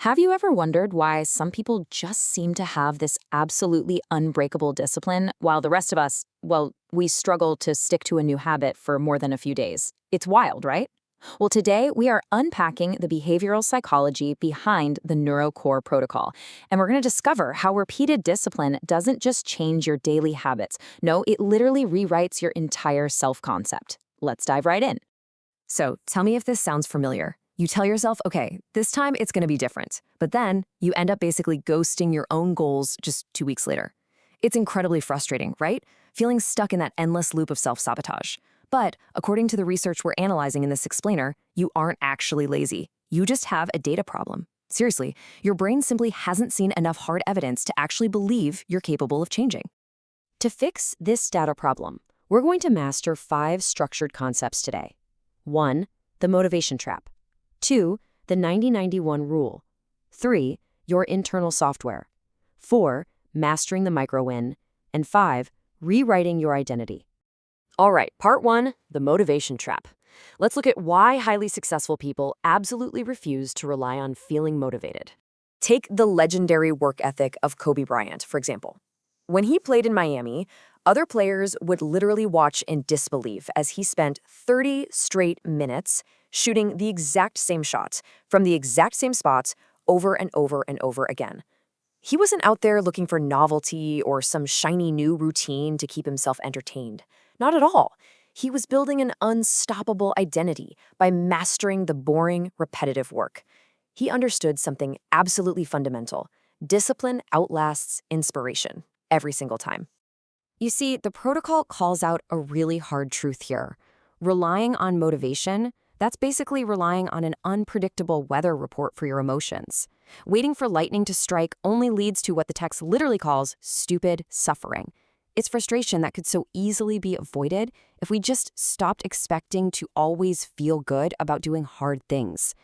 Have you ever wondered why some people just seem to have this absolutely unbreakable discipline while the rest of us, well, we struggle to stick to a new habit for more than a few days? It's wild, right? Well, today we are unpacking the behavioral psychology behind the Neuro protocol, and we're going to discover how repeated discipline doesn't just change your daily habits. No, it literally rewrites your entire self-concept. Let's dive right in. So tell me if this sounds familiar. You tell yourself, okay, this time it's going to be different. But then you end up basically ghosting your own goals just 2 weeks later. It's incredibly frustrating, right? Feeling stuck in that endless loop of self-sabotage. But according to the research we're analyzing in this explainer, you aren't actually lazy. You just have a data problem. Seriously, your brain simply hasn't seen enough hard evidence to actually believe you're capable of changing. To fix this data problem, we're going to master 5 structured concepts today. 1. The motivation trap. 2. The 90-91 rule. 3. Your internal software. 4. Mastering the micro-win. And 5. Rewriting your identity. All right, part 1, the motivation trap. Let's look at why highly successful people absolutely refuse to rely on feeling motivated. Take the legendary work ethic of Kobe Bryant, for example. When he played in Miami, other players would literally watch in disbelief as he spent 30 straight minutes shooting the exact same shot from the exact same spots over and over and over again. He wasn't out there looking for novelty or some shiny new routine to keep himself entertained. Not at all. He was building an unstoppable identity by mastering the boring, repetitive work. He understood something absolutely fundamental. Discipline outlasts inspiration every single time. You see, the protocol calls out a really hard truth here. Relying on motivation, that's basically relying on an unpredictable weather report for your emotions. Waiting for lightning to strike only leads to what the text literally calls stupid suffering. It's frustration that could so easily be avoided if we just stopped expecting to always feel good about doing hard things.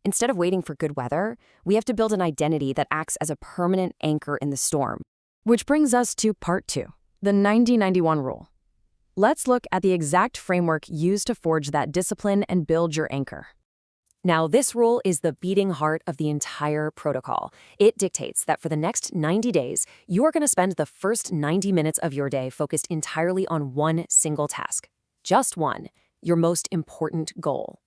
Instead of waiting for good weather, we have to build an identity that acts as a permanent anchor in the storm. Which brings us to part 2, the 90-91 rule. Let's look at the exact framework used to forge that discipline and build your anchor. Now, this rule is the beating heart of the entire protocol. It dictates that for the next 90 days, you are going to spend the first 90 minutes of your day focused entirely on one single task. Just one, your most important goal.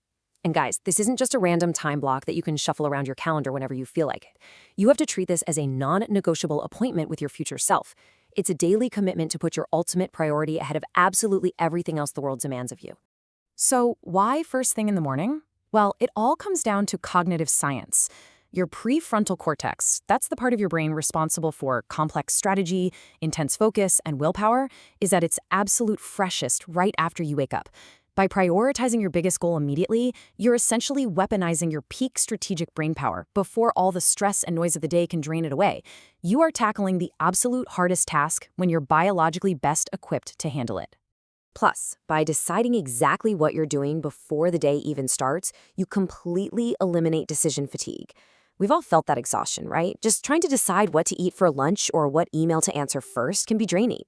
And guys, this isn't just a random time block that you can shuffle around your calendar whenever you feel like it. You have to treat this as a non-negotiable appointment with your future self. It's a daily commitment to put your ultimate priority ahead of absolutely everything else the world demands of you. So why first thing in the morning? Well, it all comes down to cognitive science. Your prefrontal cortex, that's the part of your brain responsible for complex strategy, intense focus, and willpower, is at its absolute freshest right after you wake up. By prioritizing your biggest goal immediately, you're essentially weaponizing your peak strategic brainpower before all the stress and noise of the day can drain it away. You are tackling the absolute hardest task when you're biologically best equipped to handle it. Plus, by deciding exactly what you're doing before the day even starts, you completely eliminate decision fatigue. We've all felt that exhaustion, right? Just trying to decide what to eat for lunch or what email to answer first can be draining.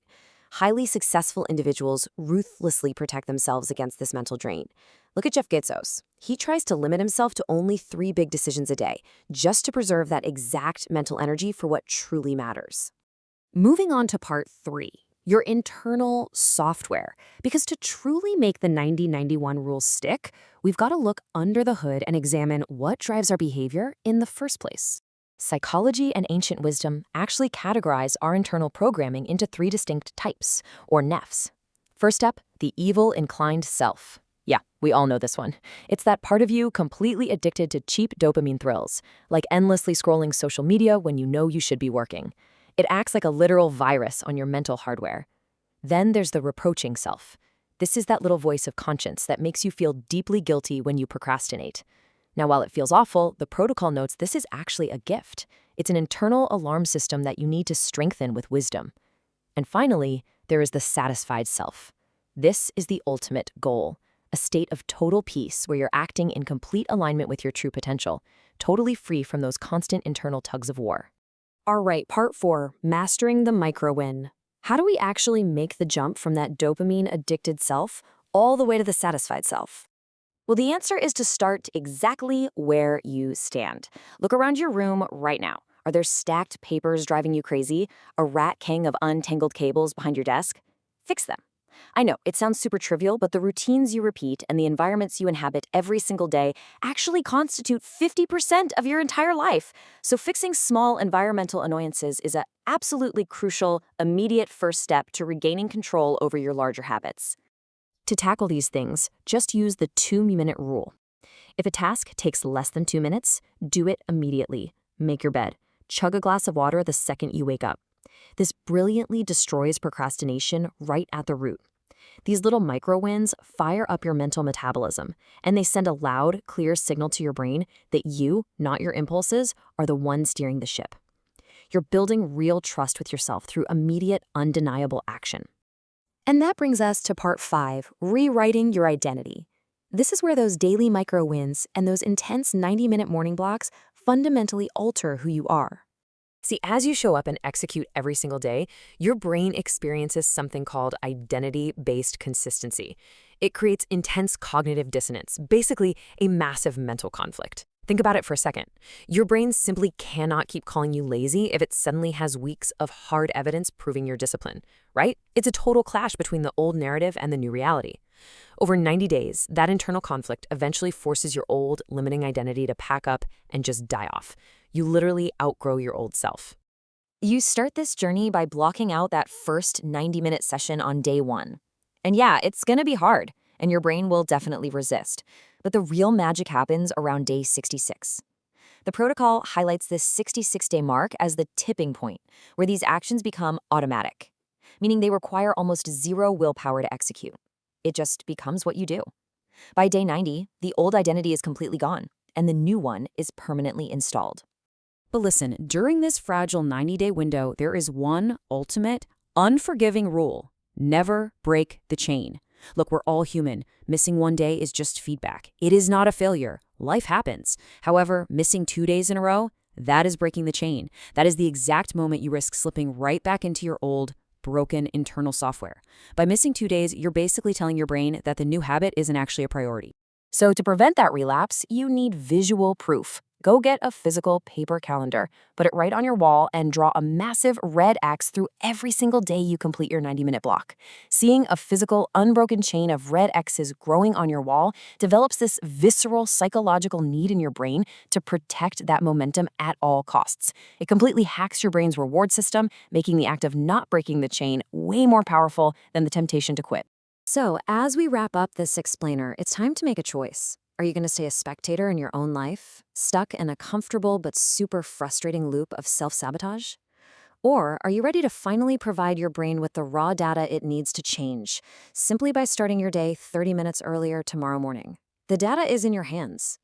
Highly successful individuals ruthlessly protect themselves against this mental drain. Look at Jeff Bezos. He tries to limit himself to only 3 big decisions a day, just to preserve that exact mental energy for what truly matters. Moving on to part 3. Your internal software. Because to truly make the 90-91 rule stick, we've got to look under the hood and examine what drives our behavior in the first place. Psychology and ancient wisdom actually categorize our internal programming into 3 distinct types, or Nafs. First up, the evil-inclined self. Yeah, we all know this one. It's that part of you completely addicted to cheap dopamine thrills, like endlessly scrolling social media when you know you should be working. It acts like a literal virus on your mental hardware. Then there's the reproaching self. This is that little voice of conscience that makes you feel deeply guilty when you procrastinate. Now, while it feels awful, the protocol notes this is actually a gift. It's an internal alarm system that you need to strengthen with wisdom. And finally, there is the satisfied self. This is the ultimate goal, a state of total peace where you're acting in complete alignment with your true potential, totally free from those constant internal tugs of war. All right, part 4, mastering the micro-win. How do we actually make the jump from that dopamine-addicted self all the way to the satisfied self? Well, the answer is to start exactly where you stand. Look around your room right now. Are there stacked papers driving you crazy? A rat king of untangled cables behind your desk? Fix them. I know, it sounds super trivial, but the routines you repeat and the environments you inhabit every single day actually constitute 50% of your entire life. So fixing small environmental annoyances is a absolutely crucial, immediate first step to regaining control over your larger habits. To tackle these things, just use the 2-minute rule. If a task takes less than 2 minutes, do it immediately. Make your bed. Chug a glass of water the second you wake up. This brilliantly destroys procrastination right at the root. These little micro wins fire up your mental metabolism, and they send a loud, clear signal to your brain that you, not your impulses, are the one steering the ship. You're building real trust with yourself through immediate, undeniable action. And that brings us to part 5, rewriting your identity. This is where those daily micro wins and those intense 90-minute morning blocks fundamentally alter who you are. See, as you show up and execute every single day, your brain experiences something called identity-based consistency. It creates intense cognitive dissonance, basically a massive mental conflict. Think about it for a second. Your brain simply cannot keep calling you lazy if it suddenly has weeks of hard evidence proving your discipline, right? It's a total clash between the old narrative and the new reality. Over 90 days, that internal conflict eventually forces your old, limiting identity to pack up and just die off. You literally outgrow your old self. You start this journey by blocking out that first 90-minute session on day 1. And yeah, it's gonna be hard, and your brain will definitely resist. But the real magic happens around day 66. The protocol highlights this 66-day mark as the tipping point, where these actions become automatic, meaning they require almost zero willpower to execute. It just becomes what you do. By day 90, the old identity is completely gone, and the new one is permanently installed. But listen, during this fragile 90-day window, there is one ultimate, unforgiving rule. Never break the chain. Look, we're all human. Missing one day is just feedback. It is not a failure. Life happens. However, missing 2 days in a row, that is breaking the chain. That is the exact moment you risk slipping right back into your old, broken internal software. By missing 2 days, you're basically telling your brain that the new habit isn't actually a priority. So to prevent that relapse, you need visual proof. Go get a physical paper calendar, put it right on your wall, and draw a massive red X through every single day you complete your 90-minute block. Seeing a physical, unbroken chain of red X's growing on your wall develops this visceral psychological need in your brain to protect that momentum at all costs. It completely hacks your brain's reward system, making the act of not breaking the chain way more powerful than the temptation to quit. So, as we wrap up this explainer, it's time to make a choice. Are you going to stay a spectator in your own life, stuck in a comfortable but super frustrating loop of self-sabotage? Or are you ready to finally provide your brain with the raw data it needs to change, simply by starting your day 30 minutes earlier tomorrow morning? The data is in your hands.